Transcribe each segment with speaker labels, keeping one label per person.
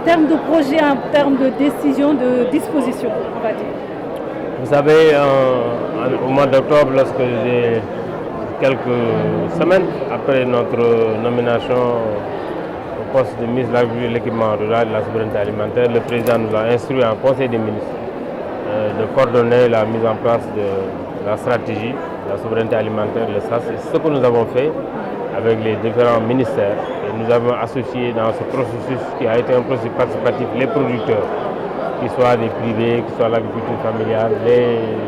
Speaker 1: termes de projet, en termes de décision, de disposition, on va dire?
Speaker 2: Vous savez, au mois d'octobre, lorsque j'ai quelques semaines après notre nomination au poste de ministre de l'Agriculture, de l'équipement rural et de la souveraineté alimentaire, le président nous a instruit en Conseil des ministres de coordonner la mise en place de la stratégie de la souveraineté alimentaire, le SAS. C'est ce que nous avons fait avec les différents ministères. Et nous avons associé dans ce processus qui a été un processus participatif les producteurs, qu'ils soient des privés, qu'ils soient l'agriculture familiale,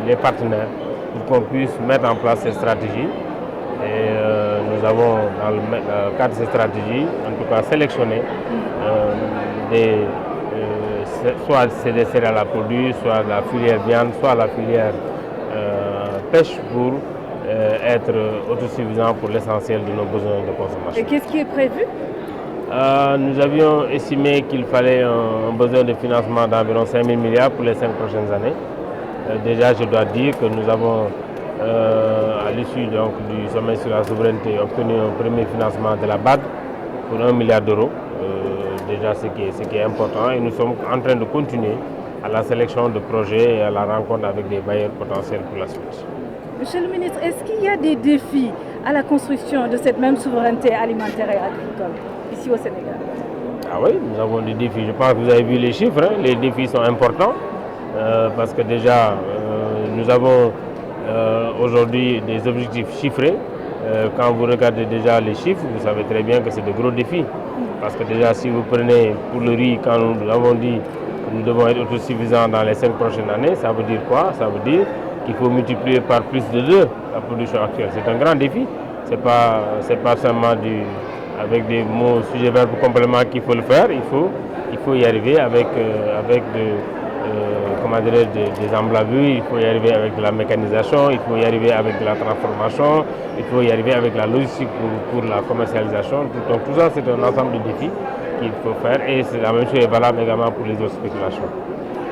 Speaker 2: les partenaires, pour qu'on puisse mettre en place ces stratégies. Et nous avons, dans le cadre de ces stratégies, en tout cas sélectionné soit c'est des céréales à produire, soit la filière viande, soit la filière pêche pour être autosuffisant pour l'essentiel de nos besoins de consommation.
Speaker 1: Et qu'est-ce qui est prévu?
Speaker 2: Nous avions estimé qu'il fallait un besoin de financement d'environ 5 000 milliards pour les 5 prochaines années. Déjà, je dois dire que nous avons, à l'issue du sommet sur la souveraineté, obtenu un premier financement de la BAD pour 1 milliard d'euros. Déjà, ce qui est important. Et nous sommes en train de continuer à la sélection de projets et à la rencontre avec des bailleurs potentiels pour la suite.
Speaker 1: Monsieur le ministre, est-ce qu'il y a des défis à la construction de cette même souveraineté alimentaire et agricole ici au Sénégal?
Speaker 2: Ah oui, nous avons des défis. Je pense que vous avez vu les chiffres. Hein. Les défis sont importants parce que déjà, nous avons aujourd'hui des objectifs chiffrés. Quand vous regardez déjà les chiffres, vous savez très bien que c'est de gros défis. Parce que déjà, si vous prenez pour le riz, quand nous l'avons dit que nous devons être autosuffisants dans les 5 prochaines années, ça veut dire quoi? Ça veut dire qu'il faut multiplier par plus de 2 la production actuelle. C'est un grand défi. Ce n'est pas seulement avec des mots sujets verbes compléments qu'il faut le faire. Il faut y arriver avec des emblavures, il faut y arriver avec de la mécanisation, il faut y arriver avec de la transformation, il faut y arriver avec la logistique pour la commercialisation. Donc tout ça, c'est un ensemble de défis qu'il faut faire et c'est la même chose est valable également pour les autres spéculations.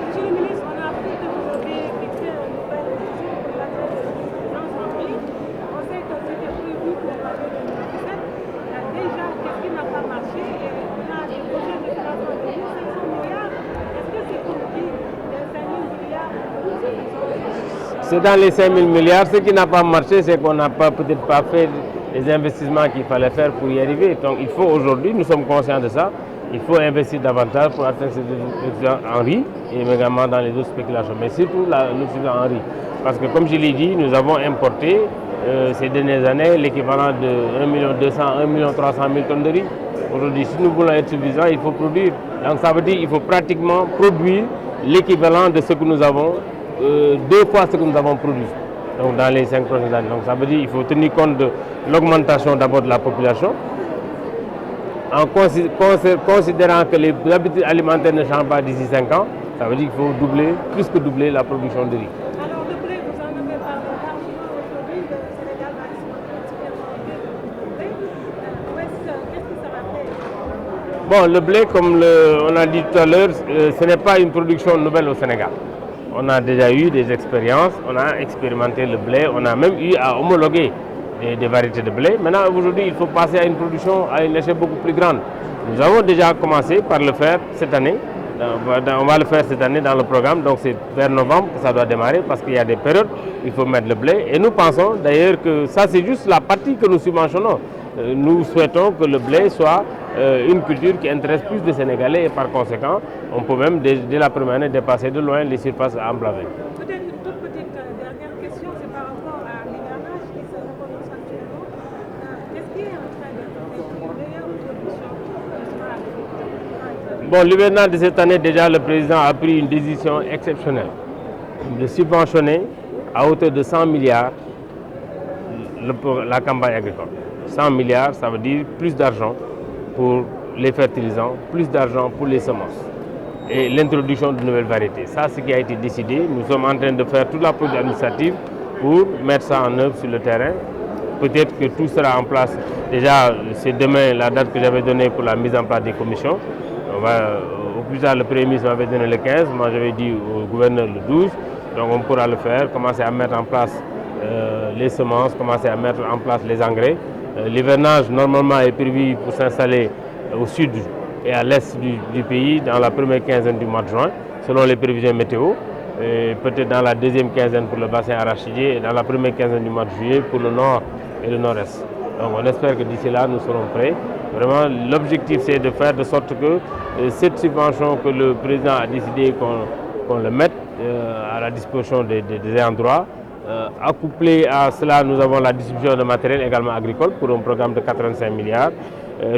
Speaker 3: Monsieur le ministre, on a appris que vous avez fixé un nouvel décision pour la transparence en prix. On sait que c'était prévu pour l'année 2017. Déjà, qu'est-ce qui n'a pas marché? Et on a des projets de financement de 1500 milliards. Est-ce que c'est compris les 5 000 milliards?
Speaker 2: C'est dans les 5 000 milliards. Ce qui n'a pas marché, c'est qu'on n'a peut-être pas fait les investissements qu'il fallait faire pour y arriver. Donc il faut aujourd'hui, nous sommes conscients de ça, il faut investir davantage pour atteindre ces objectifs en riz et également dans les autres spéculations, mais surtout l'objectif en riz. Parce que comme je l'ai dit, nous avons importé ces dernières années l'équivalent de 1 200 000 1 300 000 tonnes de riz. Aujourd'hui, si nous voulons être suffisants, il faut produire. Donc ça veut dire qu'il faut pratiquement produire l'équivalent de ce que nous avons, 2 fois ce que nous avons produit. Donc dans les 5 prochaines années. Donc ça veut dire qu'il faut tenir compte de l'augmentation d'abord de la population, en considérant que les habitudes alimentaires ne changent pas d'ici 5 ans, ça veut dire qu'il faut doubler, plus que doubler la production de riz.
Speaker 3: Alors le blé, vous en avez parlé largement aujourd'hui, le Sénégal va expérimenter le blé. Qu'est-ce que ça va faire?
Speaker 2: Bon, le blé, comme on a dit tout à l'heure, ce n'est pas une production nouvelle au Sénégal. On a déjà eu des expériences, on a expérimenté le blé, on a même eu à homologuer des variétés de blé. Maintenant, aujourd'hui, il faut passer à une production à une échelle beaucoup plus grande. Nous avons déjà commencé par le faire cette année. On va le faire cette année dans le programme, donc c'est vers novembre que ça doit démarrer parce qu'il y a des périodes où il faut mettre le blé. Et nous pensons d'ailleurs que ça, c'est juste la partie que nous subventionnons. Nous souhaitons que le blé soit une culture qui intéresse plus de Sénégalais et par conséquent, on peut même dès la première année dépasser de loin les surfaces emblavées.
Speaker 3: Peut-être une toute petite dernière question, c'est par rapport à l'hivernage qui se recommence actuellement. Qu'est-ce qui est en train d'être une meilleure production sera agriculture?
Speaker 2: Bon, l'hivernage de cette année, déjà, le président a pris une décision exceptionnelle de subventionner à hauteur de 100 milliards la campagne agricole. 100 milliards, ça veut dire plus d'argent pour les fertilisants, plus d'argent pour les semences et l'introduction de nouvelles variétés. Ça, c'est ce qui a été décidé. Nous sommes en train de faire toute la procédure administrative pour mettre ça en œuvre sur le terrain. Peut-être que tout sera en place. Déjà, c'est demain la date que j'avais donnée pour la mise en place des commissions. Au plus tard, le Premier ministre m'avait donné le 15, moi j'avais dit au gouverneur le 12. Donc on pourra le faire, commencer à mettre en place les semences, commencer à mettre en place les engrais. L'hivernage, normalement, est prévu pour s'installer au sud et à l'est du pays dans la première quinzaine du mois de juin, selon les prévisions météo, et peut-être dans la deuxième quinzaine pour le bassin arachidier et dans la première quinzaine du mois de juillet pour le nord et le nord-est. Donc on espère que d'ici là, nous serons prêts. Vraiment, l'objectif, c'est de faire de sorte que cette subvention que le président a décidé qu'on le mette à la disposition des ayants droit, accouplé à cela, nous avons la distribution de matériel également agricole pour un programme de 85 milliards.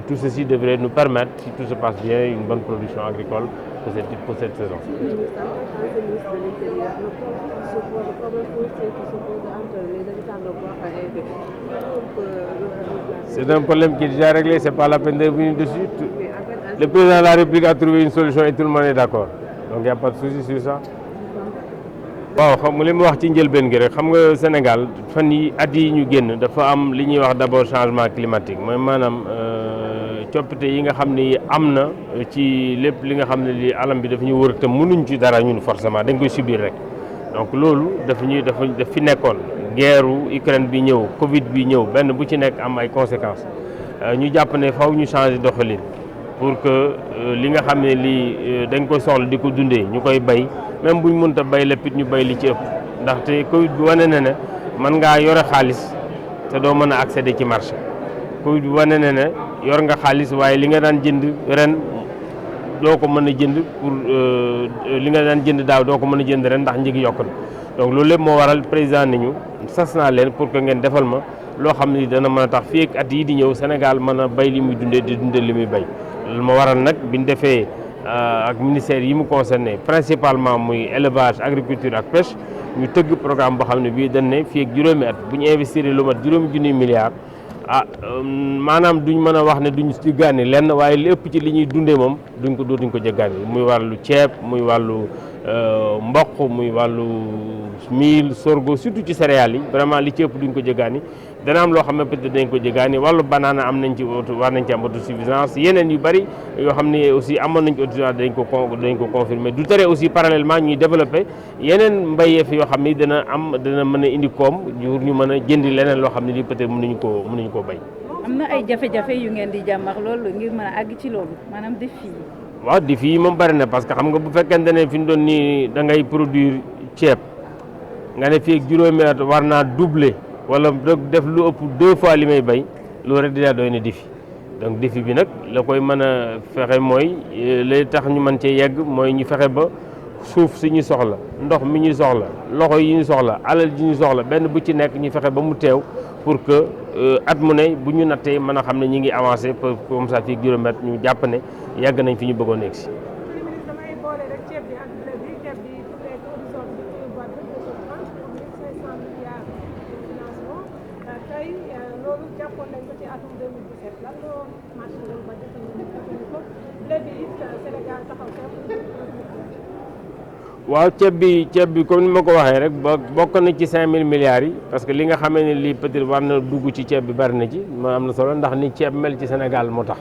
Speaker 2: Tout ceci devrait nous permettre, si tout se passe bien, une bonne production agricole pour cette saison. C'est un problème qui est déjà réglé, ce n'est pas la peine de revenir dessus. Le président de la République a trouvé une solution et tout le monde est d'accord. Donc il n'y a pas de souci sur ça. waaw xam nga li mu wax ci njëlbeen gi rek xam nga Sénégal fan yi at yi ñu génn dafa am li ñuy wax d'abord changement climatique mooy maanaam coppite yi nga xam ni am na ci lépp li nga xam ne li alam bi daf ñu wër te mënuñ ci dara ñun forcément dañ koy subir rek donc loolu daf fi nekkoon guerru Ukraine bi ñëw Covid bi ñëw benn bu ci nekk am ay conséquences ñu jàpp ne faw ñu changer doxalin pour que li nga xam ne lii dañ koy soxla di ko dundee ñu koy bay même buñ mënta bay lépp it ñu bay li ci ëpp ndaxte Covid bi wane na ne mën ngaa yore xaalis te doo mën a accéder ci marché Covid bi wane na ne yor nga xaalis waaye li nga daan jënd ren doo ko mën a jënd pour li nga daan jënd daaw doo ko mën a jënd ren ndax njëgi yokk na donc loolu lépp moo waral président ni ñu sas naa leen pour que ngeen defal ma loo xam ne dana mën a tax fii ak at yi di ñëw Sénégal mën a bay li muy dundee di dundee li muy bay loolu moo waral nag biñ defee ak ministère yi mu concerné principalement muy élevage agriculture ak pêche ñu tëgg programme boo xam ne bii dañ ne fii ak juróomi at bu ñu investir lu mat juróomi junniy milliards maanaam duñ mën a wax ne duñ jéggaani lenn waaye li ëpp ci li ñuy dundee moom dootuñ ko jéggaani muy wàllu ceeb muy wàllu mboq muy wàllu mil sorgho surtout ci céréales yi vraiment li ci ëpp duñ ko jéggaani dana am loo xam ne peut-être dañ ko jéggaani wàllu banaana am nañ ci war nañ ci am autosuffisance yeneen yu bëri yoo xam ne aussi amoon nañ ci autosuffisance dañ ko confirmer du tere aussi parallèlement ñuy développer yeneen mbayeef yoo xam ne dana mën a indi koom ñu mën a jëndi leneen loo xam ne lii peut-être mënuñu koo bay.
Speaker 1: am na ay jafe-jafe yu ngeen di jàmmax loolu ngir mën a àgg ci loolu maanaam défi yi.
Speaker 2: waaw défi yi moom bëri na parce que xam nga bu fekkente ne fi ñu doon nii da ngay produire ceeb nga ne fii ak juróomi at war naa doubler wala def lu ëpp 2 fois li may bay loolu rek dina doy na défi donc défi bi nag la koy mën a fexe mooy lay tax ñu mën cee yegg mooy ñu fexe ba suuf si ñu soxla ndox mi ñu soxla loxo yi ñu soxla alal ji ñu soxla benn bu ci nekk ñu fexe ba mu teew pour que at mu ne bu ñu nattee mën a xam ne ñi ngi avancé comme ça fii juróomi at ñu jàpp ne yàgg nañ fi ñu bëggoon egg si. waaw ceeb bi comme ni ma ko waxee rek bokk na ci 5000 milliards yi parce que li nga xamee ne lii peut-être war na dugg ci ceeb bi bari na ci ma am na solo ndax ni ceeb mel ci Sénégal moo tax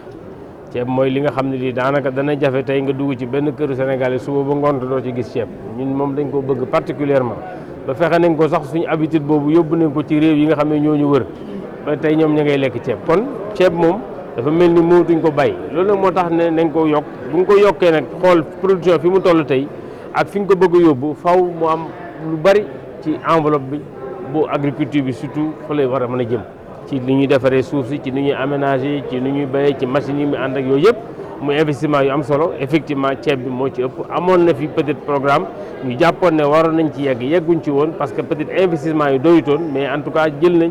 Speaker 2: ceeb mooy li nga xam ne lii daanaka dana jafe tey nga dugg ci benn këru Sénégal yi suba ba ngoon doo ci gis ceeb ñun moom dañ ko bëgg particulièrement ba fexe nañ ko sax suñu habitude boobu yóbbu nañ ko ci réew yi nga xam ne ñoo ñu wër ba tey ñoom ña ngay lekk ceeb kon ceeb moom dafa mel ni mënatuñ ko bàyyi loolu nag moo tax ne nañ ko yokk bu nga ko yokkee nag xool production fi mu toll tey ak fi nga ko bëgg a yóbbu faw mu am lu bari ci enveloppe bi bu agriculture bi surtout fa lay war a mën a jëm ci li ñuy defaree suuf si ci ni ñuy aménager ci ni ñuy béyee ci machines yi mu ànd ak yooyu yëpp muy investissement yu am solo effectivement ceeb bi moo ci ëpp amoon na fi peut-être programme ñu jàppoon ne waroon nañ ci yegguñ ci woon parce que peut-être investissement yi doyutoon mais en tout cas jël nañ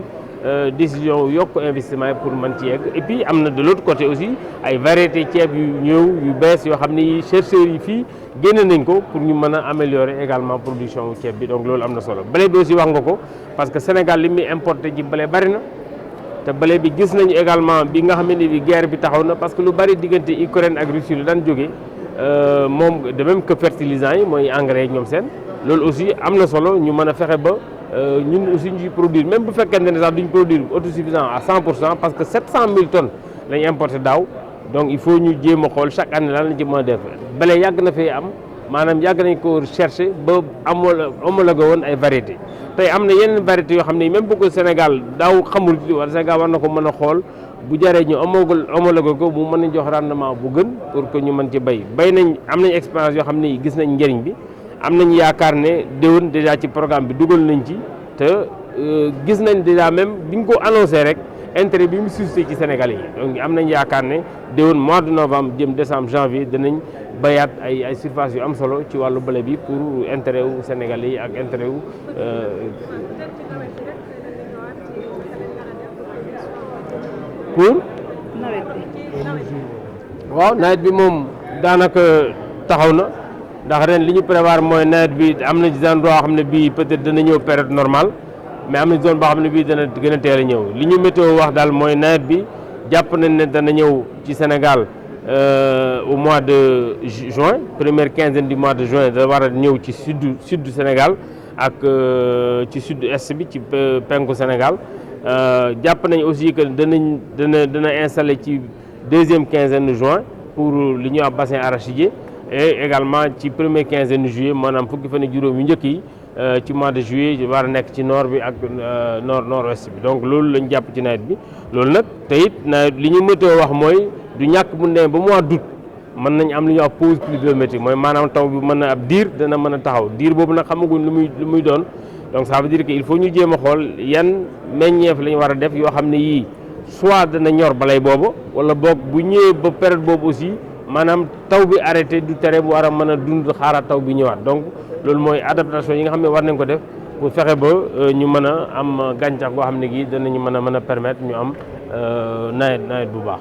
Speaker 2: décision yokk investissement yi pour mën ci yegg et puis am na de l'autre côté aussi ay variétés ceeb yu ñëw yu bees yoo xam ni chercheurs yi fii génne nañ ko pour ñu mën a améliorer également production ceeb bi donc loolu am na solo blé bi aussi wax nga ko parce que Sénégal li muy importé ci blé bari na te blé bi gis nañu également bi nga xam ne bi guerre bi taxaw na parce que lu bari diggante Ukraine ak Russie lu daan jógee moom de même que fertilisants yi mooy engrais yi ñoom seen loolu aussi am na solo ñu mën a fexe ba ñun aussi ñu produire même bu fekkente ne sax duñ produire autosuffisant à 100% parce que 700 000 tonnes lañ importé daaw donc il faut ñu jéem a xool chaque année lan lañ ci mën a def blé yàgg na fee am maanaam yàgg nañ ko chercher ba homologué woon ay variétés tey am na yeneen variétés yoo xam ne même bu ko Sénégal daaw xamul wala Sénégal war na ko mën a xool bu jaree ñu homologué ko mu mën a jox rendement bu gën pour que ñu mën ci bay nañ am nañ expérience yoo xam ne gis nañ njëriñ bi am nañ yaakaar ne déwén déjà ci programme bi dugal nañ ci te gis nañ déjà même biñ ko annoncé rek intérêt bi mu suscité ci Sénégal yi donc am nañ yaakaar ne déwén mois de novembre jëm décembre janvier danañ bayaat ay surface yu am solo ci wàllu blé bi pour intérêt wu Sénégalais yi ak intérêt wu pour waaw nawet bi moom daanaka taxaw na ndax ren li ñu prévoir mooy nawet bi am na zone boo xam ne bii peut-être dana ñëw période normale mais am na zone boo xam ne bii dana gën a teel a ñëw li ñu météo wax daal mooy nawet bi jàpp nañ ne dana ñëw ci Sénégal au mois de juin première quinzaine du mois de juin da war a ñëw ci sud du Sénégal ak ci sud est bi ci penku Sénégal jàpp nañ aussi que dana installé ci deuxième quinzaine de juin pour li ñuy wax bassin arachidier et également ci première quinzaine de juillet maanaam fukki fan ak juróom yu njëkk yi ci mois de juillet war a nekk ci nord bi ak nord-ouest bi donc loolu lañ jàpp ci nawet bi loolu nag te it nawet li ñu météo wax mooy du ñàkk bu demee ba mois d'août mën nañ am li ñuy wax pause pluviométrique mooy maanaam taw bi mën na ab diir dana mën a taxaw diir boobu nag xamaguñ lu muy doon donc ça veut dire que il faut ñu jéem a xool yan meññeef la ñu war a def yoo xam ne yii soit dana ñor balay boobu wala boog bu ñëwee ba période boobu aussi maanaam taw bi arrêté du tere bu war a mën a dund xaaraat taw bi ñëwaat donc loolu mooy adaptation yi nga xam ne war nañ ko def pour fexe ba ñu mën a am gàncax goo xam ne gii danañu mën a permettre ñu am nawet bu baax.